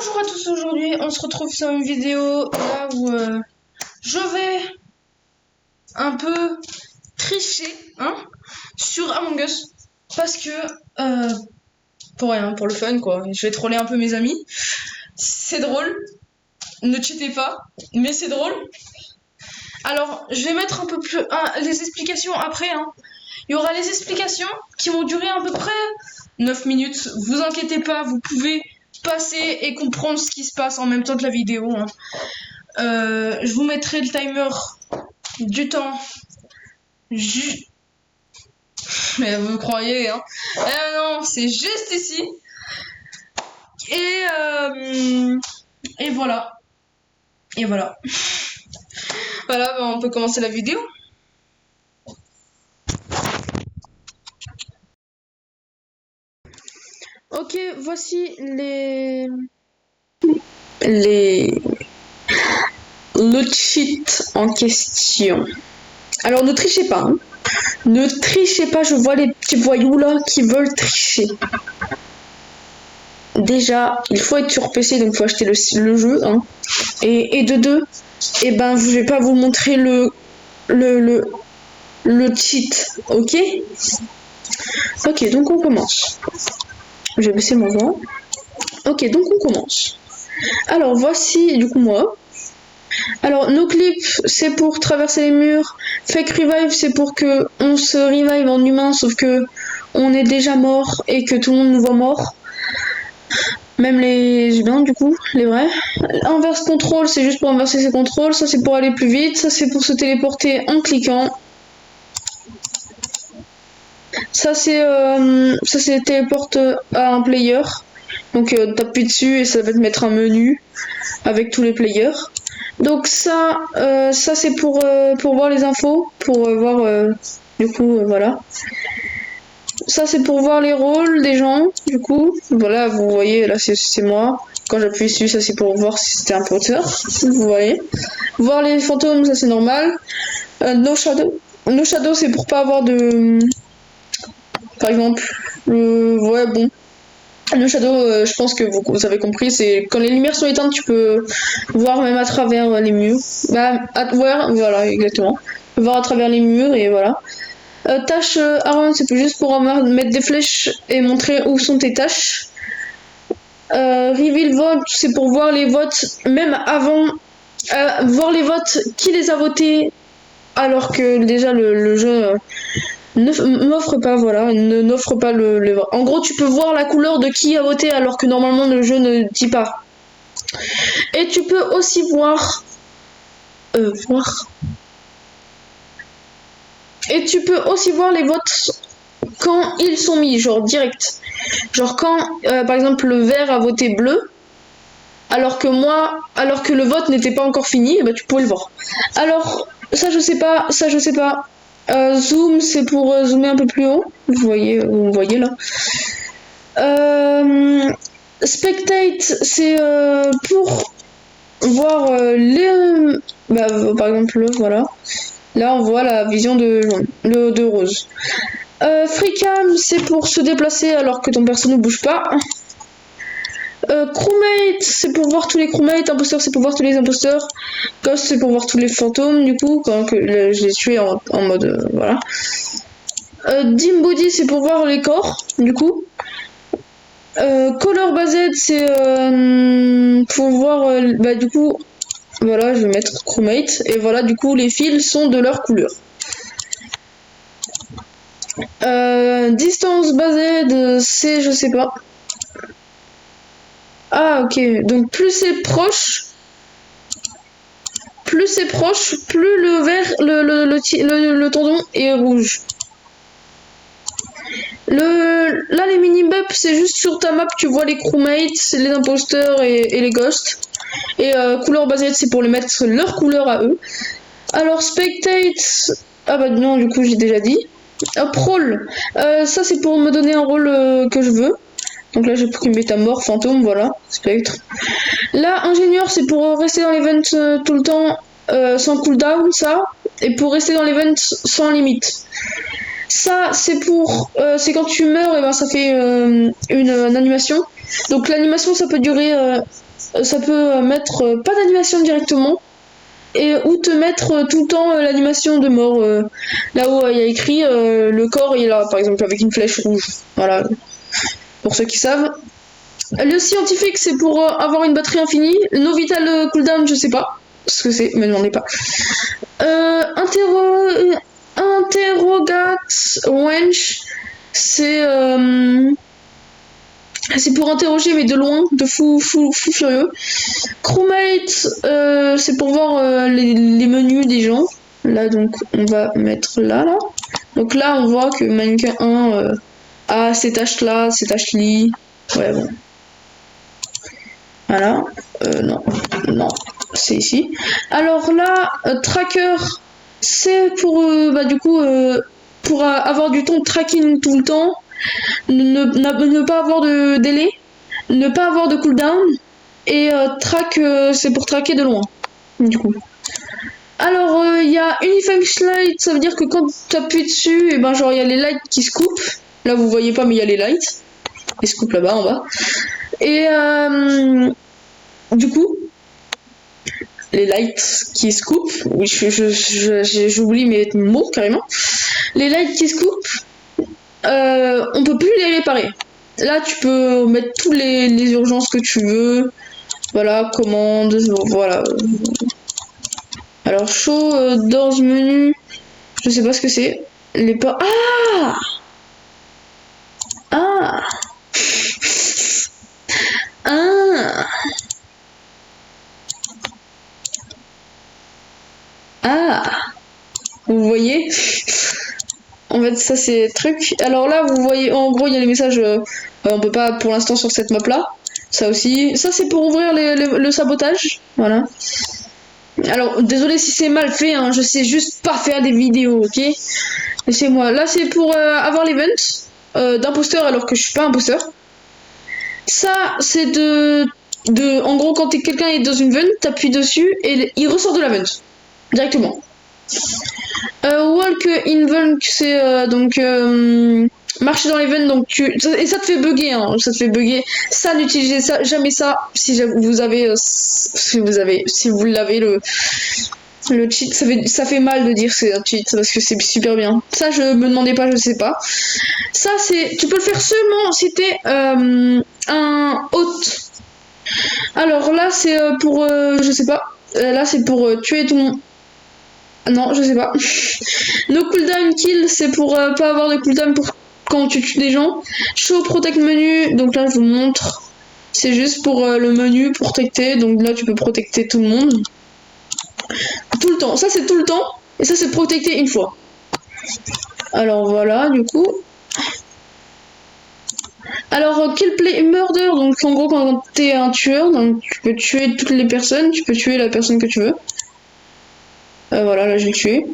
Bonjour à tous, aujourd'hui on se retrouve sur une vidéo là où je vais un peu tricher sur Among Us parce que pour rien, pour le fun quoi, je vais troller un peu mes amis, c'est drôle, ne cheatez pas, mais c'est drôle. Alors je vais mettre un peu plus les explications après, il y aura les explications qui vont durer à peu près 9 minutes, vous inquiétez pas, vous pouvez passer et comprendre ce qui se passe en même temps que la vidéo. Je vous mettrai le timer du temps. Mais vous croyez, non, c'est juste ici. Et voilà. Et voilà. Voilà, on peut commencer la vidéo. Ok, voici le cheat en question. Alors ne trichez pas, Ne trichez pas, je vois les petits voyous là qui veulent tricher. Déjà, il faut être sur PC, donc il faut acheter le jeu. Et de deux, je vais pas vous montrer le cheat, ok? Ok, donc on commence. Je vais baisser mon voix. Ok, donc on commence. Alors voici du coup moi. Alors no clip c'est pour traverser les murs, fake revive c'est pour que on se revive en humain sauf que on est déjà mort et que tout le monde nous voit mort. Même les humains du coup, les vrais. Inverse contrôle c'est juste pour inverser ses contrôles, ça c'est pour aller plus vite, ça c'est pour se téléporter en cliquant. Ça c'est téléporte à un player. Donc t'appuies dessus et ça va te mettre un menu avec tous les players. Donc ça c'est pour voir les infos, pour voir du coup voilà. Ça c'est pour voir les rôles des gens, du coup. Voilà, vous voyez, là c'est moi. Quand j'appuie dessus, ça c'est pour voir si c'était un porteur, vous voyez. Voir les fantômes, ça c'est normal. No shadow. No shadow c'est pour pas avoir de... Par exemple, ouais bon. Le shadow, je pense que vous avez compris, c'est quand les lumières sont éteintes, tu peux voir même à travers les murs. Voilà, exactement. Voir à travers les murs et voilà. Tâche Aaron, c'est juste pour mettre des flèches et montrer où sont tes tâches. Reveal vote, c'est pour voir les votes, même avant, voir les votes, qui les a votés, alors que déjà le jeu n'offre pas, voilà, n'offre pas le vote. En gros, tu peux voir la couleur de qui a voté, alors que normalement le jeu ne dit pas. Et tu peux aussi voir. Et tu peux aussi voir les votes quand ils sont mis, genre direct. Genre quand, par exemple, le vert a voté bleu, alors que le vote n'était pas encore fini, tu pouvais le voir. Alors, ça je sais pas. Zoom, c'est pour zoomer un peu plus haut. Vous voyez là. Spectate, c'est pour voir par exemple, voilà. Là, on voit la vision de Rose. Freecam, c'est pour se déplacer alors que ton perso ne bouge pas. Crewmate, c'est pour voir tous les crewmates. Imposteur, c'est pour voir tous les imposteurs. Ghost, c'est pour voir tous les fantômes, du coup, quand je les tué en mode... voilà. Dim Body, c'est pour voir les corps, du coup. Color Based, c'est pour voir... du coup... Voilà, je vais mettre crewmate. Et voilà, du coup, les fils sont de leur couleur. Distance based, c'est... je sais pas. Ah, ok. Donc, plus c'est proche, plus le vert, le tendon est rouge. Là, les mini-maps, c'est juste sur ta map, tu vois les crewmates, les imposteurs et les ghosts. Et couleur based, c'est pour les mettre leur couleur à eux. Alors, spectate... Ah bah non, du coup, j'ai déjà dit. Rôle, ça c'est pour me donner un rôle que je veux. Donc là j'ai pris métamorphe, fantôme, voilà, spectre. Là, ingénieur, c'est pour rester dans l'event tout le temps sans cooldown, ça. Et pour rester dans l'event sans limite. Ça, c'est pour... c'est quand tu meurs, et ben ça fait une animation. Donc l'animation, ça peut durer... ça peut mettre pas d'animation directement, et ou te mettre tout le temps l'animation de mort. Là où il y a écrit le corps, il est là, par exemple, avec une flèche rouge. Voilà, pour ceux qui savent. Le scientifique, c'est pour avoir une batterie infinie. No vital cooldown, je sais pas ce que c'est, me demandez pas. Interrogate wench, c'est pour interroger, mais de loin, de fou furieux. Crewmate, c'est pour voir les menus des gens. Là, donc, on va mettre là. Donc là, on voit que mannequin 1 a ces tâches-là, ces tâches-li. Ouais, bon. Voilà. Non, c'est ici. Alors là, tracker, c'est pour, du coup, pour avoir du temps de tracking tout le temps. Ne pas avoir de délai, ne pas avoir de cooldown, et track, c'est pour tracker de loin, du coup. Alors, il y a Unify Light, ça veut dire que quand tu appuies dessus, et ben genre il y a les lights qui se coupent. Là vous voyez pas, mais il y a les lights. Ils se coupent là-bas en bas. Et du coup, les lights qui se coupent, oui, j'oublie mes mots carrément. Les lights qui se coupent, on peut plus les réparer. Là, tu peux mettre tous les urgences que tu veux. Voilà, commande, voilà. Alors, show doors menu, je sais pas ce que c'est. Les pas. Ah! Ah! Ah! Ah! Vous voyez? En fait, ça c'est truc. Alors là, vous voyez, en gros, il y a les messages. On peut pas pour l'instant sur cette map là. Ça aussi. Ça c'est pour ouvrir le sabotage. Voilà. Alors, désolé si c'est mal fait, hein, je sais juste pas faire des vidéos, ok? Laissez-moi. Là, c'est pour avoir l'event d'imposteur alors que je suis pas imposteur. Ça, c'est en gros, quand quelqu'un est dans une vent, t'appuies dessus et il ressort de la vent. Directement. Walk in vent, c'est donc marcher dans les vents, donc et ça te fait bugger, hein, ça te fait bugger. Ça, n'utilisez ça, jamais ça si vous avez si vous l'avez le cheat, ça fait mal de dire c'est un cheat parce que c'est super bien. Ça, je me demandais pas, je sais pas. Ça, tu peux le faire seulement si t'es un hôte. Alors là, c'est pour je sais pas. Là, c'est pour tuer tout le monde. Non, je sais pas. No cooldown kill, c'est pour pas avoir de cooldown pour quand tu tues des gens. Show protect menu, donc là je vous montre. C'est juste pour le menu protecter, donc là tu peux protecter tout le monde. Tout le temps, ça c'est tout le temps, et ça c'est protecter une fois. Alors voilà, du coup. Alors kill play murder, donc en gros quand t'es un tueur, donc tu peux tuer toutes les personnes, tu peux tuer la personne que tu veux. Voilà, là je l'ai tué.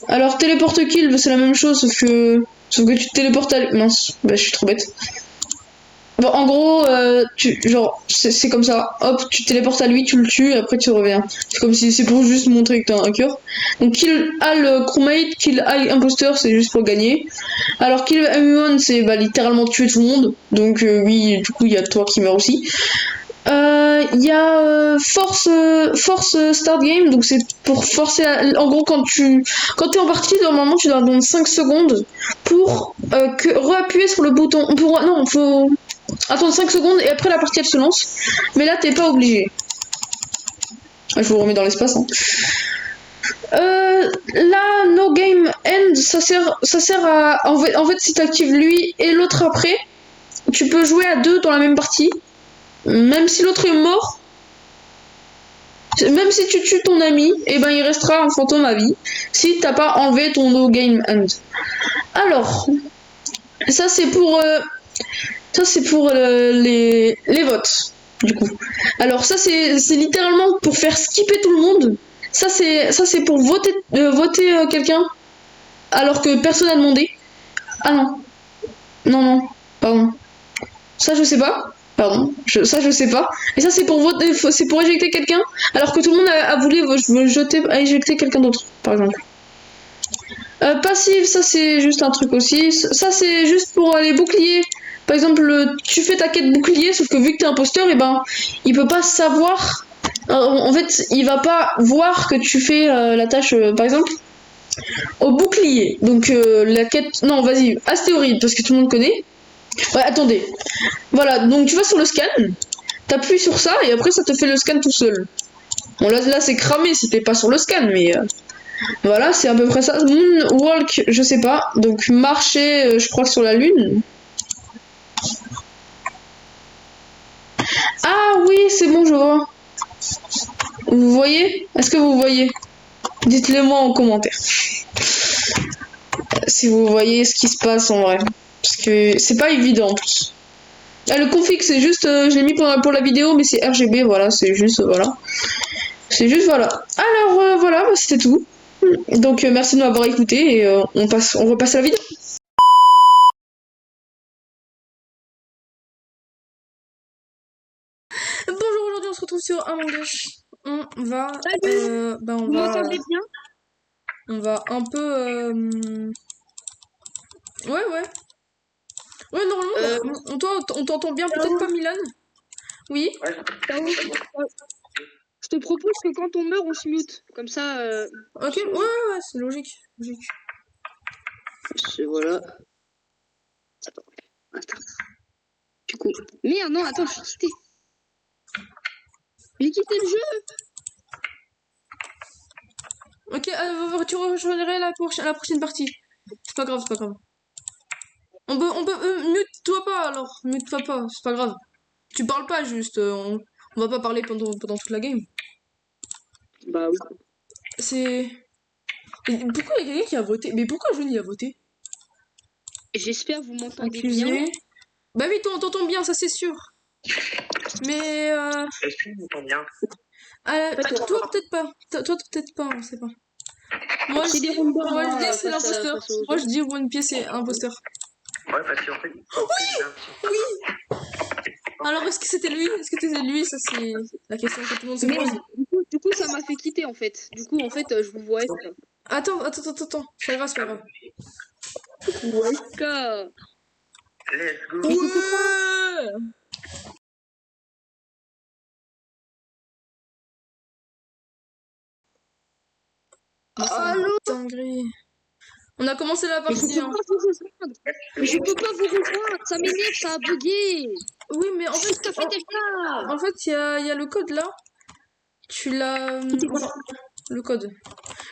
Alors téléporte kill, c'est la même chose, sauf que tu te téléportes à... Mince, bah je suis trop bête. Bon, en gros, genre, c'est comme ça. Hop, tu te téléportes à lui, tu le tues, et après tu reviens. C'est comme si c'est pour juste montrer que t'es un hacker. Donc kill all crewmate, kill all imposteur, c'est juste pour gagner. Alors kill everyone, c'est littéralement tuer tout le monde. Donc oui, du coup il y a toi qui meurs aussi. Il y a force start game, donc c'est pour forcer en gros quand t'es en partie, normalement tu dois attendre 5 secondes pour réappuyer sur le bouton. Non, faut attendre 5 secondes et après la partie elle se lance. Mais là t'es pas obligé. Je vous remets dans l'espace, hein. Là, no game end, ça sert à... En fait si t'actives lui et l'autre après, tu peux jouer à deux dans la même partie. Même si l'autre est mort, même si tu tues ton ami, et ben il restera un fantôme à vie si t'as pas enlevé ton no game end. Alors, ça c'est pour les votes du coup. Alors ça c'est littéralement pour faire skipper tout le monde. Ça c'est pour voter quelqu'un alors que personne n'a demandé. Ah non, pardon. Ça je sais pas. Pardon, je sais pas. Et ça c'est pour voter, c'est pour éjecter quelqu'un, alors que tout le monde a voulu éjecter quelqu'un d'autre, par exemple. Passive, ça c'est juste un truc aussi. Ça c'est juste pour les boucliers. Par exemple, tu fais ta quête bouclier, sauf que vu que t'es imposteur, et ben, il peut pas savoir. En fait, il va pas voir que tu fais la tâche, par exemple, au bouclier. Donc la quête. Non, vas-y, astéroïde, parce que tout le monde connaît. Ouais, attendez. Voilà, donc tu vas sur le scan, t'appuies sur ça, et après ça te fait le scan tout seul. Bon, là c'est cramé si t'es pas sur le scan, mais. Voilà, c'est à peu près ça. Moonwalk, je sais pas. Donc marcher, je crois que sur la lune. Ah oui, c'est bon, je vois. Vous voyez? Est-ce que vous voyez? Dites-le moi en commentaire. Si vous voyez ce qui se passe en vrai. Parce que c'est pas évident en plus. Ah, le config, c'est juste, je l'ai mis pour la vidéo, mais c'est RGB, voilà, c'est juste, voilà. C'est juste, voilà. Alors, voilà, bah, c'était tout. Donc, merci de m'avoir écouté et on repasse à la vidéo. Bonjour, aujourd'hui on se retrouve sur Among Us. On va, bah Vous m'entendez bien? on va un peu, ouais, ouais. Ouais, normalement, on t'entend bien, peut-être pas Milan? Oui? Je te propose que quand on meurt, on se mute. Comme ça, Ok, ouais, c'est logique, logique. voilà. Attends. Du coup. Merde, non, attends, je suis quitté. J'ai quitté le jeu. Ok, tu rejoindrais la prochaine partie. C'est pas grave, c'est pas grave. On peut, mute-toi pas alors, mute-toi pas, c'est pas grave. Tu parles pas juste, on va pas parler pendant toute la game. Bah oui. C'est... Pourquoi il y a quelqu'un qui a voté? Mais pourquoi Johnny a voté? J'espère que vous m'entendez Accusé. bien. Bah oui, toi on t'entend bien, ça c'est sûr. Mais Est-ce que vous m'entendez bien? toi peut-être pas. Toi peut-être pas, on sait pas. Moi je C'est dis, des random, moi je dis hein, c'est l'imposteur. face aux Moi je autres. dis One Piece est imposteur. Ouais, parce qu'en fait, Oui. Alors est-ce que c'était lui? Est-ce que c'était lui? Ça c'est la question que tout le monde se Merde, pose. du coup, ça m'a fait quitter en fait. Du coup, en fait, je vous vois. Attends. C'est pas grave, c'est pas grave. Ouais. let's go. Ouais. Allô? Dinguerie. On a commencé la Mais je partie. peux pas vous rejoindre. Mais je peux pas vous rejoindre. Ça m'énerve, ça a bugué. Oui, mais en Qu'est-ce que t'as fait fait, déjà? en fait, il y a le code là. Tu l'as. Enfin, le code.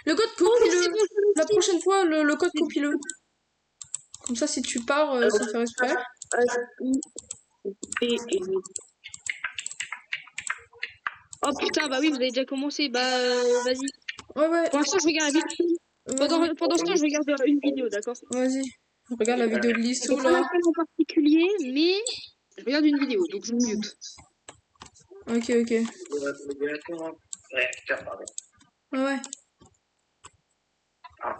Le code, Oh, mais c'est copie-le. bon, je l'ai La aussi. prochaine fois, le code, copie-le. Comme ça, si tu pars sans faire exprès. Oh putain, bah oui, vous avez déjà commencé. Bah vas-y. Ouais. Pour l'instant, je regarde la vidéo. Pendant ce temps, je regarde une vidéo, d'accord? Vas-y. Regarde la vidéo de C'est l'ISO pas là. laquelle en particulier, mais je regarde une vidéo, donc je me mute. Ok. Réacteur, pardon. Ouais. Ah.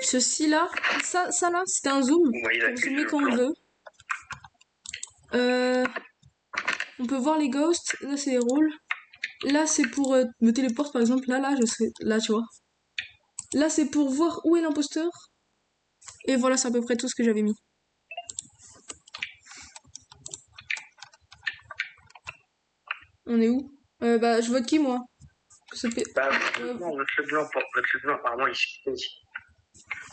Ceci là, ça là, c'était un zoom. Ouais, il a Pour fait zoomer le quand on plan. veut. On peut voir les ghosts. Là, c'est les rôles. Là, c'est pour me téléporter par exemple. Là, je serai. Là, tu vois. Là, c'est pour voir où est l'imposteur. Et voilà, c'est à peu près tout ce que j'avais mis. On est où? Bah, je vote qui, moi? Bah, votre le blanc, apparemment, il s'est fait.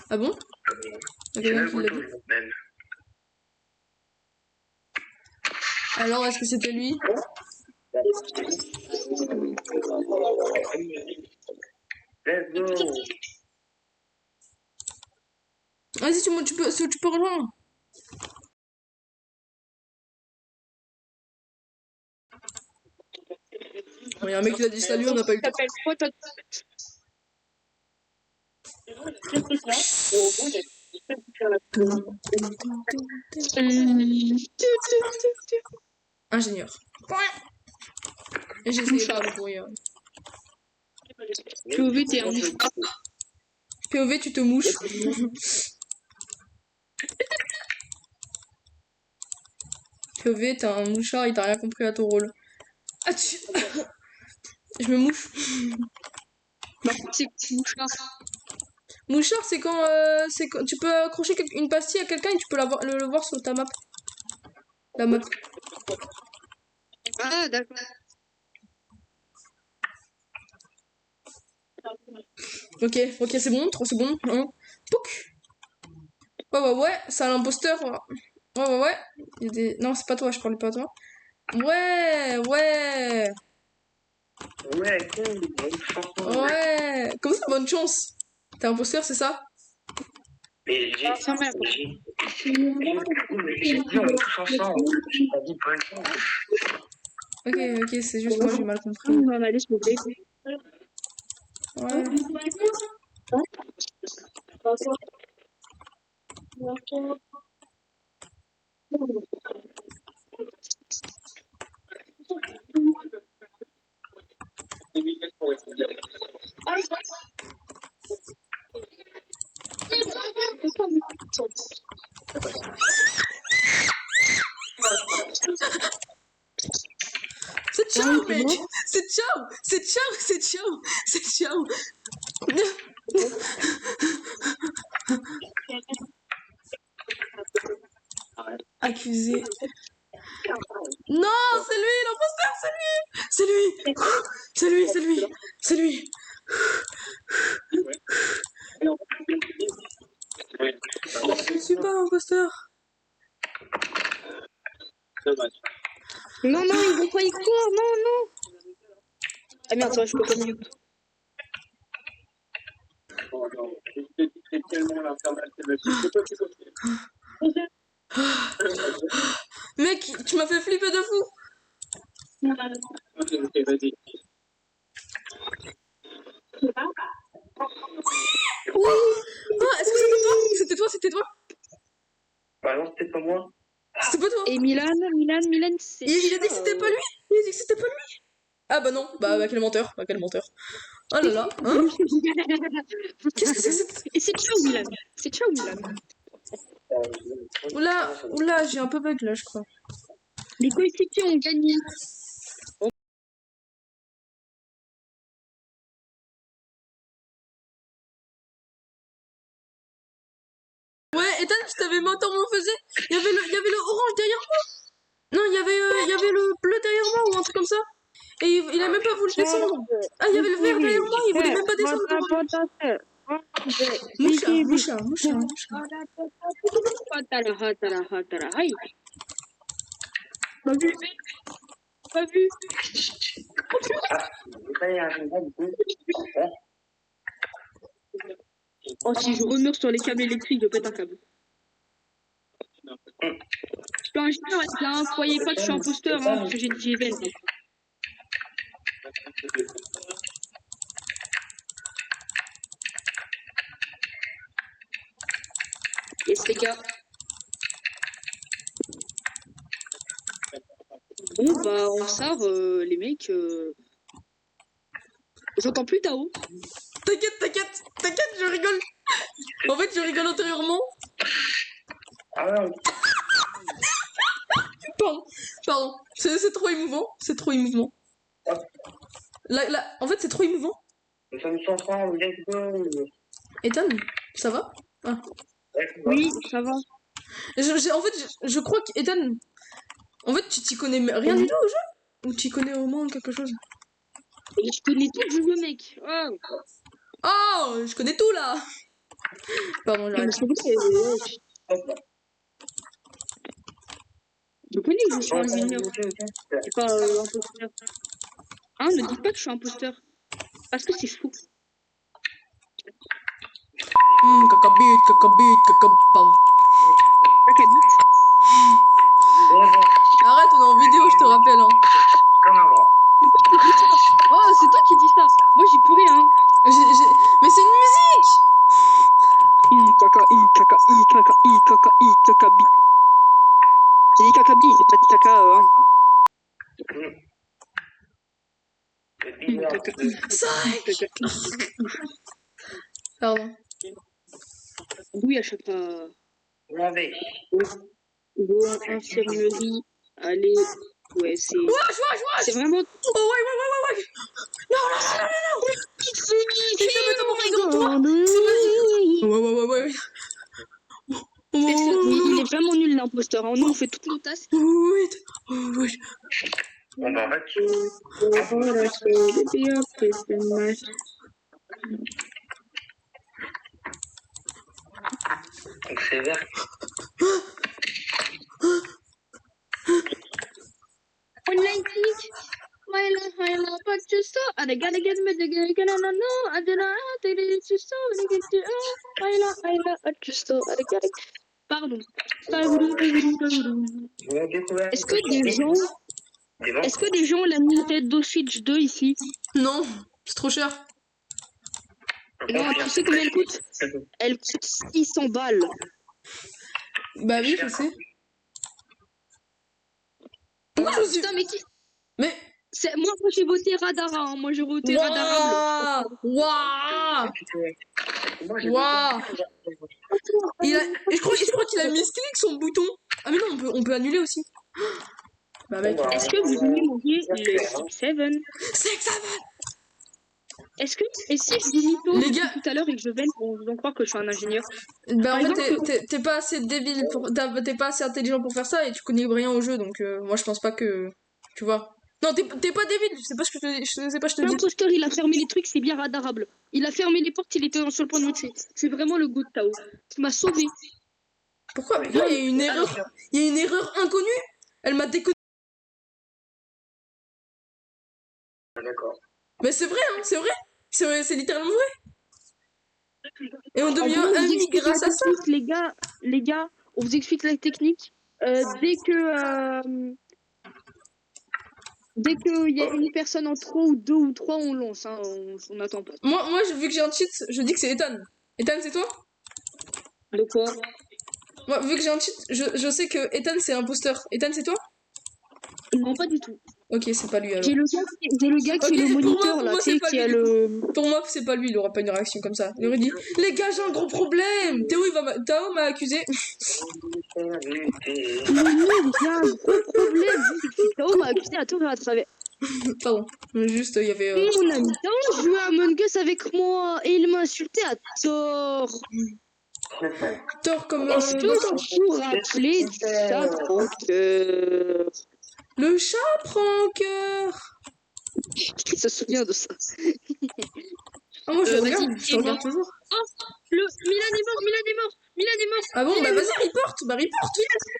Ah bon? Il y a C'est quelqu'un même qui l'a auto, dit? même. Alors, est-ce que c'était lui? Let's go. Vas-y, tu peux rejoindre. Il y a un mec qui a dit salut, on n'a pas eu le temps. Ingénieur. Et j'ai essayé de faire le bruit. POV, t'es un mouche. POV, tu te mouches. POV, t'es un mouchard, il t'a rien compris à ton rôle. Ah, Je me mouche. Bah, c'est mouchard. Mouchard, c'est quand tu peux accrocher une pastille à quelqu'un et tu peux le voir sur ta map. La map. Ah, d'accord. Ok, c'est bon, 3 secondes. Hein. Pouc. Ouais, c'est un imposteur. Ouais. Il y a des... Non, c'est pas toi, je parlais pas à toi. Ouais. Ouais, cool, bonne chance. Ouais. Comment ça, bonne chance? T'es imposteur, c'est ça? Mais j'ai Sa mère. dit, on est tous ensemble. J'ai pas dit bonne chance. Ok, c'est juste moi, j'ai mal compris. On va aller s'il vous plaît. Ouais. C'est ciao, mec! C'est ciao! Accusé. Non, c'est lui, l'imposteur, c'est lui! C'est lui! Je ne suis pas imposteur. Non, ils vont pas y croire, non. Ah merde, ça va, je peux pas mute. Mec, tu m'as fait flipper de fou. Ah, est-ce que c'était toi? C'était toi? Bah non, c'était pas moi. C'était pas toi? Et Milan, c'est. Il a dit que c'était pas lui. Il a dit que c'était pas lui. Ah bah non, bah quel menteur. Oh là là, hein? Qu'est-ce que c'est que cette... Et c'est ciao, Milan. Oula, j'ai un peu bug là, je crois. Les coéquipiers ont gagné. Ouais, Ethan, je t'avais mentor mon faisait. Il y avait le orange derrière moi. Non, il y avait le bleu derrière moi ou un truc comme ça. Et il a même pas voulu descendre. Ah, il y avait le vert derrière moi, il voulait même pas descendre pour Moucha. Pas vu. Oh, si je remeurs sur les câbles électriques, je pète un câble. Je peux un junior, là, croyez pas que je suis imposteur, hein, parce que j'ai dit event. Yes, les gars. Bon, bah, on sort, les mecs. J'entends plus Tao. T'inquiète, je rigole. En fait, je rigole intérieurement. Ah non. Pardon. C'est trop émouvant. En fait, c'est trop émouvant. Nous sommes ensemble, let's go. Ethan, ça va? Ah. Oui, ça va. En fait, je crois qu'Ethan... En fait, tu t'y connais rien du tout au jeu? Ou tu y connais au moins quelque chose? Et je connais tout le jeu, mec. Oh. Oh, je connais tout là. Pardon, j'arrête. Je connais que je suis un junior. C'est pas imposteur. Hein, ne dites pas que je suis imposteur. Parce que c'est faux. Pardon. Cacabite. Arrête, on est en vidéo, je te rappelle. Hein. Comme avant. Oh, c'est toi qui dis ça. Moi, j'y peux rien. Mais c'est une musique. Cacabi. J'ai dit cacabi, j'ai pas dit caca. Pardon. Oui, à chaque fois. Mauvais. Bon, infirmerie. Allez. Ouais, c'est Wesh. vraiment... Oh, ouais. Non. Il se met à mourir devant toi. Ouais. Oh, Il non. est vraiment nul l'imposteur. Hein. Nous on fait toutes nos tasses. Wait. Wesh. Bon, bah, en fait, donc c'est vert. Online click. But you saw, and I gotta get me the girl, and I know, I don't know how to do it, you saw, and I get you, but you saw, and I gotta... Pardon. Vous avez découvert Est-ce que des gens, des vents? est-ce que des gens ont la Nintendo Switch 2 ici? Non, c'est trop cher. Non, tu sais combien elle coûte? Elle coûte 600 balles. Bah oui, je sais. Pourquoi je suis... Putain, mais qui... Mais... Moi, j'ai voté Radara, hein. Moi, j'ai voté Radara. Waouh. Je crois qu'il a misclick son bouton. Ah mais non, on peut annuler aussi. Bah mec. Est-ce que vous voulez m'envoyer le 6-7? Est-ce que... Et si je dis mytho Les gars... tout à l'heure et que je vais pour vous en croire que je suis un ingénieur? Bah en Par fait, exemple, t'es pas assez débile, t'es pas assez intelligent pour faire ça et tu connais rien au jeu, donc moi je pense pas que... Tu vois. Non, t'es pas débile, je sais pas ce que je sais pas, je te dis. l'imposteur, il a fermé les trucs, c'est bien radarable. Il a fermé les portes, il était sur le point de me tuer. C'est vraiment le goût de Tao. Tu m'as sauvé. Pourquoi il y a une erreur? Il y a une erreur inconnue? Elle m'a déconné. D'accord. Mais c'est vrai, hein, c'est vrai. C'est littéralement vrai. Et on En devient gros, on vous amis explique grâce la à ça. technique, les gars, on vous explique la technique. Dès qu'il y a une personne en trop ou deux ou trois, on lance, hein, on n'attend pas. Moi, vu que j'ai un cheat, je dis que c'est Ethan. Ethan, c'est toi? De quoi? Moi, vu que j'ai un cheat, je sais que Ethan c'est imposteur. Ethan, c'est toi? Non, pas du tout. Ok, c'est pas lui alors. J'ai le gars qui Ok, est le pour moniteur, là, moi tu c'est sais, pas qui lui a du coup. le... Pour moi, c'est pas lui, il aura pas une réaction comme ça. Il aurait dit les gars, j'ai un gros problème. Théo m'a accusé. Mais non, il y a un gros problème. C'est que Tao m'a accusé à tort et à travers. Pardon. Juste, il y avait. Mon ami Tao jouait à Among Us avec moi et il m'a insulté à tort. Tort comme. Est-ce que vous vous rappelez du chat cœur? Le chat prend cœur. Qui se souvient de ça? Ah, moi je Vas-y, regarde, je dis-moi. regarde toujours. Oh, Milan est mort. Ah bon, bah vas-y, report. Bah report.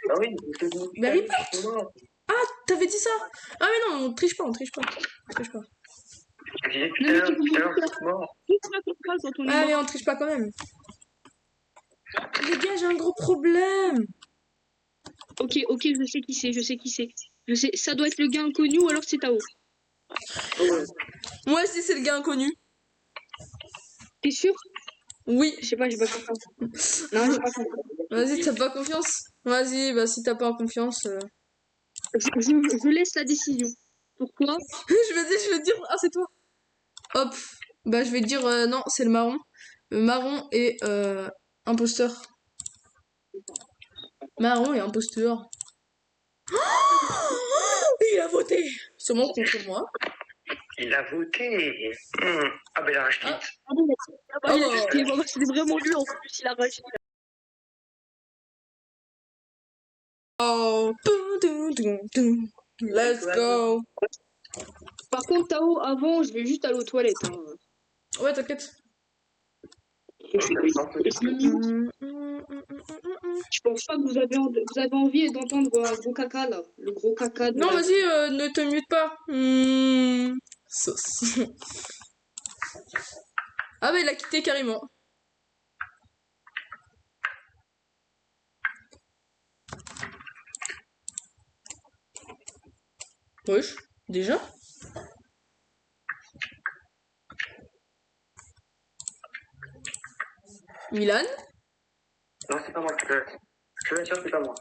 Ah oui, Bah report. Ah, t'avais dit ça. Ah mais non, on triche pas. Je disais tout Non, à mais l'heure, tu tout à l'heure, comprends c'est mort. pas quand on est Ah mais mort. on triche pas quand même. Les gars, j'ai un gros problème. Ok, je sais qui c'est, Je sais, ça doit être le gars inconnu ou alors c'est Tao. Moi aussi c'est le gars inconnu. T'es sûr? Oui. Je sais pas, j'ai pas confiance. Non, j'ai pas confiance. Vas-y, t'as pas confiance? Vas-y, bah si t'as pas confiance. Je laisse la décision. Pourquoi? Je vais dire, ah c'est toi. Hop. Bah je vais dire, non, c'est le marron. Le marron est imposteur. Marron et imposteur. Il a voté. Sûrement contre moi. Il a voté. Ah ben la rage quitte. Ah bon, c'était vraiment lui en plus, il a rage. Oh. Let's go. Par contre, Tao, avant, je vais juste aller aux toilettes. Hein. Ouais, t'inquiète. Je pense pas que vous avez envie d'entendre un gros caca là. Le gros caca de Non, la... vas-y, ne te mute pas. Sauce. Ah bah il a quitté carrément. Wesh, déjà? Milan? Non, c'est pas moi. Je l'assure, c'est pas moi.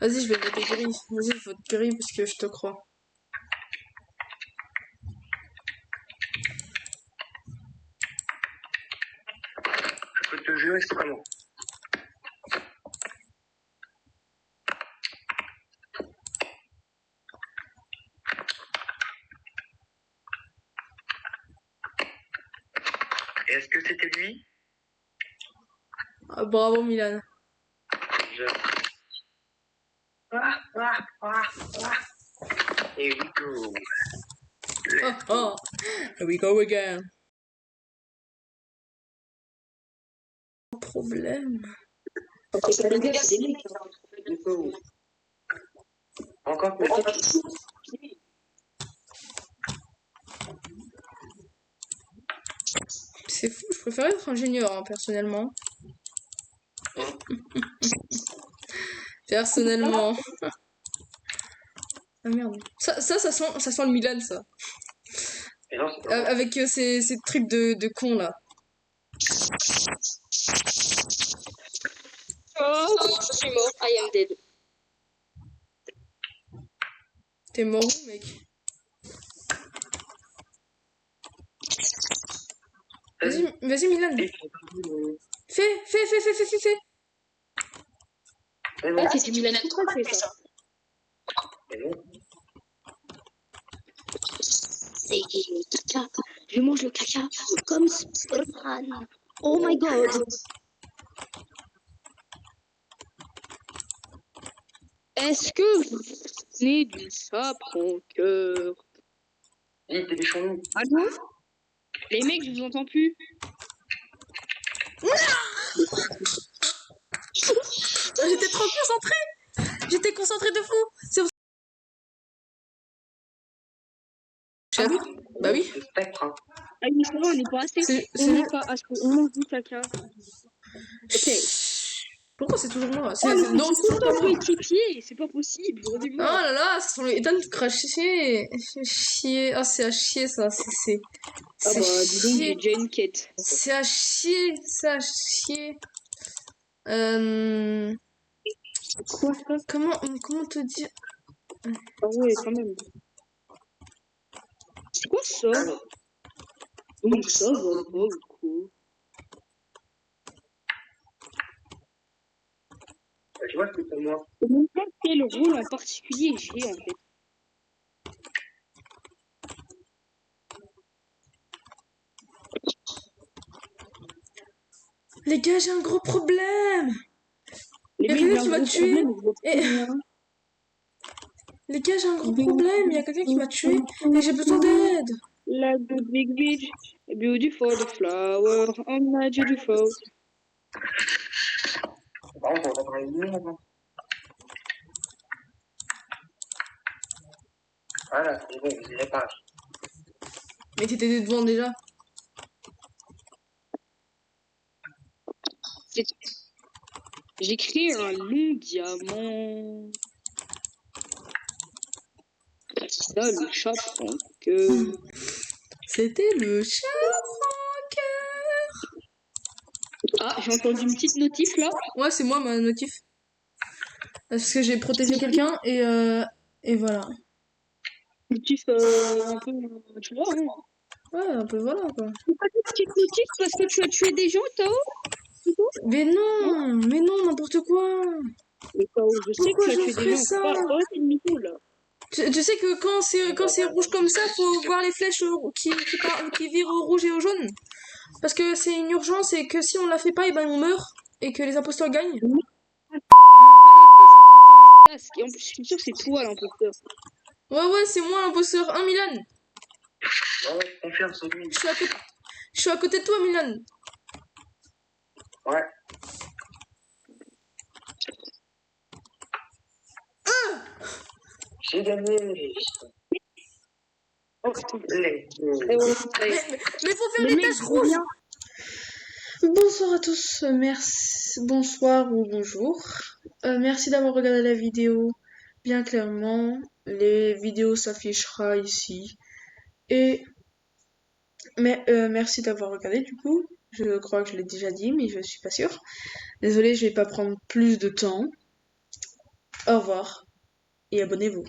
Vas-y, je vais voter Gris. Vas-y, vote Gris parce que je te crois. Je peux te jurer que c'est pas moi. Est-ce que c'était lui? Ah, bravo Milan. Je... Here we go. Oh, here we go again. Problème. Les gars, c'est des mecs. Let's go. Encore plus. C'est fou, je préfère être ingénieur, hein, personnellement. Personnellement. Ah merde. Ça sent le Milan, ça. Mais non, c'est pas Avec ces trucs de con, là. Oh, je suis mort. I am dead. T'es mort où, mec? Vas-y, Milan. Fais. Ah, c'est du Milan tout fait ça. Mais non. C'est caca. Je mange le caca comme Superman. Oh my god. Est-ce que vous venez du cœur? Dis, t'es des champions. Allô? Les mecs, je vous entends plus. J'étais trop concentrée. J'étais concentrée de fou. C'est pour ça. Bah oui. C'est spectre, hein. Ah oui, c'est vrai, on n'est pas assez. On n'est pas assez. On mange du caca. Ok. Pourquoi c'est toujours moi? Oh, C'est mais non, c'est tout pas un moi. coéquipier, c'est pas possible. Oh Redis-moi. là là, ça sent le Ethan cracher. Chier. Ah, c'est à chier, ça. C'est Ah bah, dis donc, j'ai chier. déjà une quête. C'est à chier. C'est à chier. Quoi ça? Comment te dire? Ah ouais, quand même. C'est quoi ça? Donc ça va pas beaucoup. Tu vois, c'est pour moi. Je ne sais pas quel rôle en particulier j'ai en fait. Les gars, j'ai un gros problème. Les Y a mecs, quelqu'un j'ai qui un m'a gros tué. problème, je vois Et- plus rien. Les gars, j'ai un gros problème. Il y a quelqu'un qui m'a tué et j'ai besoin d'aide. Like the big beach, beautiful the flower, I'm not beautiful. Par contre, on va parler de maintenant. Voilà, c'est bon, je dirais pas. Mais t'étais devant déjà. J'ai créé un long diamant. C'est ça le chat que. C'était le chat Franck. Ah, j'ai entendu une petite notif là. Ouais, c'est moi ma notif. Parce que j'ai protégé quelqu'un et voilà. Notif un peu. Tu vois, hein. Ouais, un peu voilà quoi. C'est pas une petite notif parce que tu as tué des gens, Tao? Mais non, n'importe quoi. Mais Tao, je sais que Pourquoi tu as je tué des ferais gens. ça? Faut pas arrêter de mytho là. Tu sais que quand c'est rouge comme ça, faut voir les flèches qui virent au rouge et au jaune. Parce que c'est une urgence et que si on la fait pas, et ben on meurt et que les imposteurs gagnent. Et en plus, je suis sûr que c'est toi l'imposteur. Ouais, c'est moi l'imposteur. Hein, Milan? Ouais, confiance en lui. Je suis à côté de toi, Milan. Ouais. J'ai gagné. Oh putain. Let's go. Et voilà, ça y est. Mais faut faire Le les mec, tâches je rouges. reviens. Bonsoir à tous, merci, bonsoir ou bonjour. Merci d'avoir regardé la vidéo bien clairement. Les vidéos s'affichera ici. Mais merci d'avoir regardé du coup. Je crois que je l'ai déjà dit, mais je suis pas sûre. Désolée, je vais pas prendre plus de temps. Au revoir et abonnez-vous.